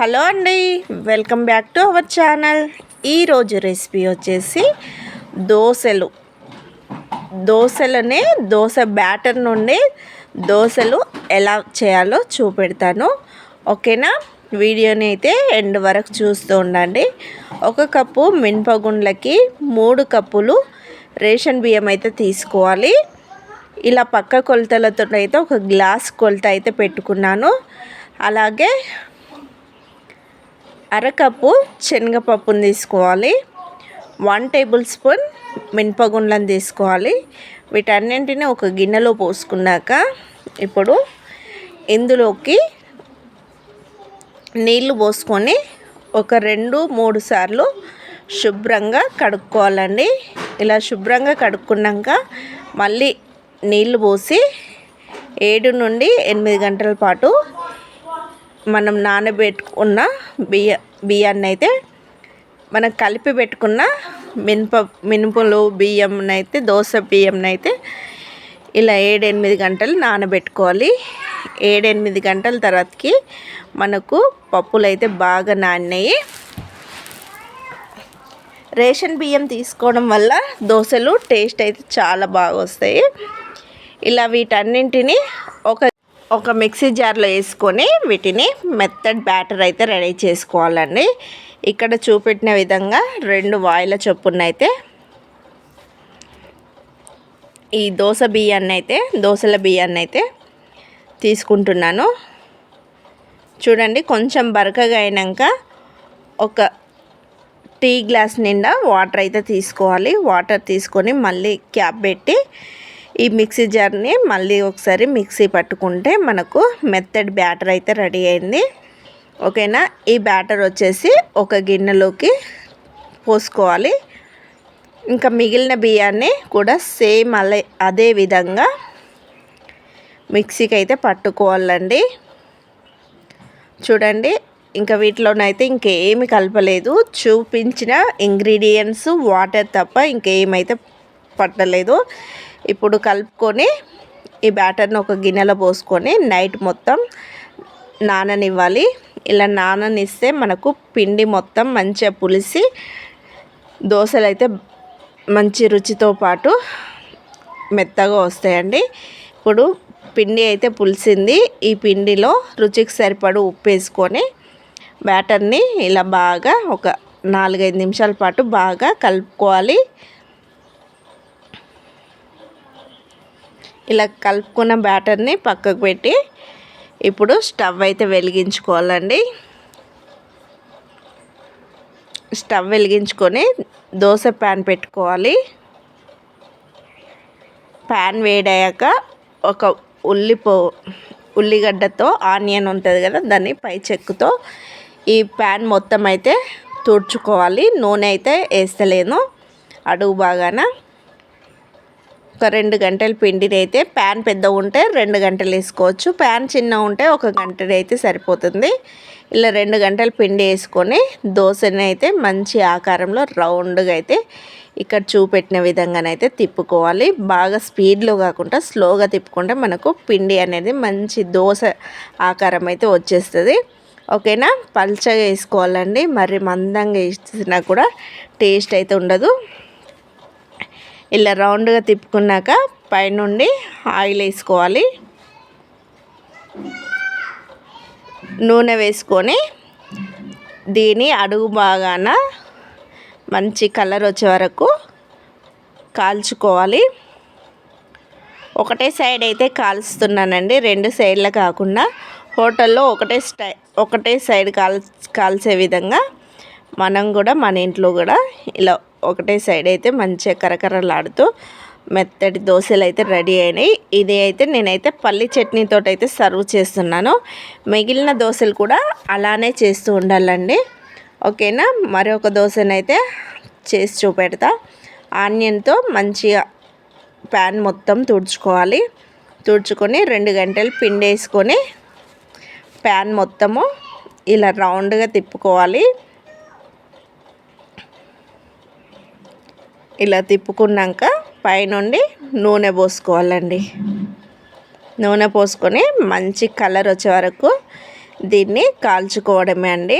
Hello అండి, welcome back to our channel. ఈరోజు recipe వచ్చేసి దోశలనే దోశ బ్యాటర్ నుండి దోశలు ఎలా చేయాలో చూపెడతాను. ఓకేనా? వీడియోని అయితే ఎండ్ వరకు చూస్తూ ఉండండి. 1 కప్పు మినపగుండ్లకి 3 కప్పులు రేషన్ బియ్యం అయితే తీసుకోవాలి. ఇలా పక్క కొలతలతో అయితే 1 గ్లాస్ కొలత అయితే పెట్టుకున్నాను. అలాగే 1/2 కప్పు శనగపప్పును తీసుకోవాలి. 1 టేబుల్ స్పూన్ మినపగుండ్లను తీసుకోవాలి. వీటన్నింటినీ ఒక గిన్నెలో పోసుకున్నాక ఇప్పుడు ఇందులోకి నీళ్లు పోసుకొని ఒక 2-3 సార్లు శుభ్రంగా కడుక్కోవాలండి. ఇలా శుభ్రంగా కడుక్కున్నాక మళ్ళీ నీళ్లు పోసి 7 నుండి 8 గంటల పాటు మనం నానబెట్టుకున్న బియ్యాన్ని అయితే మనం కలిపి పెట్టుకున్న మినుపులు బియ్యంని అయితే దోశ బియ్యంని అయితే ఇలా 7-8 గంటలు నానబెట్టుకోవాలి. 7-8 గంటల తర్వాతకి మనకు పప్పులు అయితే బాగా నానినాయి. రేషన్ బియ్యం తీసుకోవడం వల్ల దోశలు టేస్ట్ అయితే చాలా బాగా వస్తాయి. ఇలా వీటన్నింటినీ ఒక మిక్సీ జార్లో వేసుకొని వీటిని మెత్తడ్ బ్యాటర్ అయితే రెడీ చేసుకోవాలండి. ఇక్కడ చూపెట్టిన విధంగా 2 వాయిల చొప్పున అయితే ఈ దోశల బియ్యాన్ని అయితే తీసుకుంటున్నాను. చూడండి, కొంచెం బరకగా అయినాక ఒక టీ గ్లాస్ నిండా వాటర్ అయితే తీసుకోవాలి. వాటర్ తీసుకొని మళ్ళీ క్యాప్ పెట్టి ఈ మిక్సీ జార్ని మళ్ళీ ఒకసారి మిక్సీ పట్టుకుంటే మనకు మెత్తడ్ బ్యాటర్ అయితే రెడీ అయింది. ఓకేనా? ఈ బ్యాటర్ వచ్చేసి ఒక గిన్నెలోకి పోసుకోవాలి. ఇంకా మిగిలిన బియ్యాన్ని కూడా సేమ్ అదే విధంగా మిక్సీకి అయితే పట్టుకోవాలండి. చూడండి, ఇంకా వీటిలోనైతే ఇంకేమి కలపలేదు. చూపించిన ఇంగ్రీడియంట్స్ వాటర్ తప్ప ఇంకేమైతే పట్టలేదు. ఇప్పుడు కలుపుకొని ఈ బ్యాటర్ని ఒక గిన్నెలో పోసుకొని నైట్ మొత్తం నాననివ్వాలి. ఇలా నాననిస్తే మనకు పిండి మొత్తం మంచిగా పులిసి దోశలు అయితే మంచి రుచితో పాటు మెత్తగా వస్తాయండి. ఇప్పుడు పిండి అయితే పులిసింది. ఈ పిండిలో రుచికి సరిపడు ఉప్పు వేసుకొని బ్యాటర్ని ఇలా బాగా ఒక 4-5 నిమిషాల పాటు బాగా కలుపుకోవాలి. ఇలా కలుపుకున్న బ్యాటర్ని పక్కకు పెట్టి ఇప్పుడు స్టవ్ అయితే వెలిగించుకోవాలండి. స్టవ్ వెలిగించుకొని దోశ ప్యాన్ పెట్టుకోవాలి. ప్యాన్ వేడయ్యాక ఒక ఉల్లిగడ్డతో ఆనియన్ ఉంటుంది కదా, దాన్ని పై చెక్కుతో ఈ ప్యాన్ మొత్తం అయితే తుడుచుకోవాలి. నూనె అయితే వేస్తలేను అడుగు బాగాన. ఒక 2 గంటల పిండిని అయితే ప్యాన్ పెద్ద ఉంటే 2 గంటలు వేసుకోవచ్చు. ప్యాన్ చిన్న ఉంటే 1 గంట అయితే సరిపోతుంది. ఇలా 2 గంటల పిండి వేసుకొని దోశని అయితే మంచి ఆకారంలో రౌండ్గా అయితే ఇక్కడ చూపెట్టిన విధంగానైతే తిప్పుకోవాలి. బాగా స్పీడ్లో కాకుండా స్లోగా తిప్పుకుంటే మనకు పిండి అనేది మంచి దోశ ఆకారం అయితే వచ్చేస్తుంది. ఓకేనా? పల్చగా వేసుకోవాలండి. మరి మందంగా వేసినా కూడా టేస్ట్ అయితే ఉండదు. ఇలా రౌండ్గా తిప్పుకున్నాక పైనుండి ఆయిల్ వేసుకోవాలి. నూనె వేసుకొని దీని అడుగు బాగాన మంచి కలర్ వచ్చే వరకు కాల్చుకోవాలి. ఒకటే సైడ్ అయితే కాల్స్తున్నానండి, 2 సైడ్ల కాకుండా. హోటల్లో ఒకటే సైడ్ కాల్చే విధంగా మనం కూడా మన ఇంట్లో కూడా ఇలా ఒకటే సైడ్ అయితే మంచిగా కరకరలాడుతూ మెత్తటి దోశలు అయితే రెడీ అయినాయి. ఇది అయితే నేనైతే పల్లి చట్నీతో అయితే సర్వ్ చేస్తున్నాను. మిగిలిన దోశలు కూడా అలానే చేస్తూ ఉండాలండి. ఓకేనా? మరొక దోశనైతే చేసి చూపెడతా. ఆనియన్తో మంచిగా ప్యాన్ మొత్తం తుడుచుకొని 2 గంటలు పిండి వేసుకొని ప్యాన్ మొత్తము ఇలా రౌండ్గా తిప్పుకోవాలి. ఇలా తిప్పుకున్నాక పైనుండి నూనె పోసుకోవాలండి. నూనె పోసుకొని మంచి కలర్ వచ్చే వరకు దీన్ని కాల్చుకోవడమే అండి.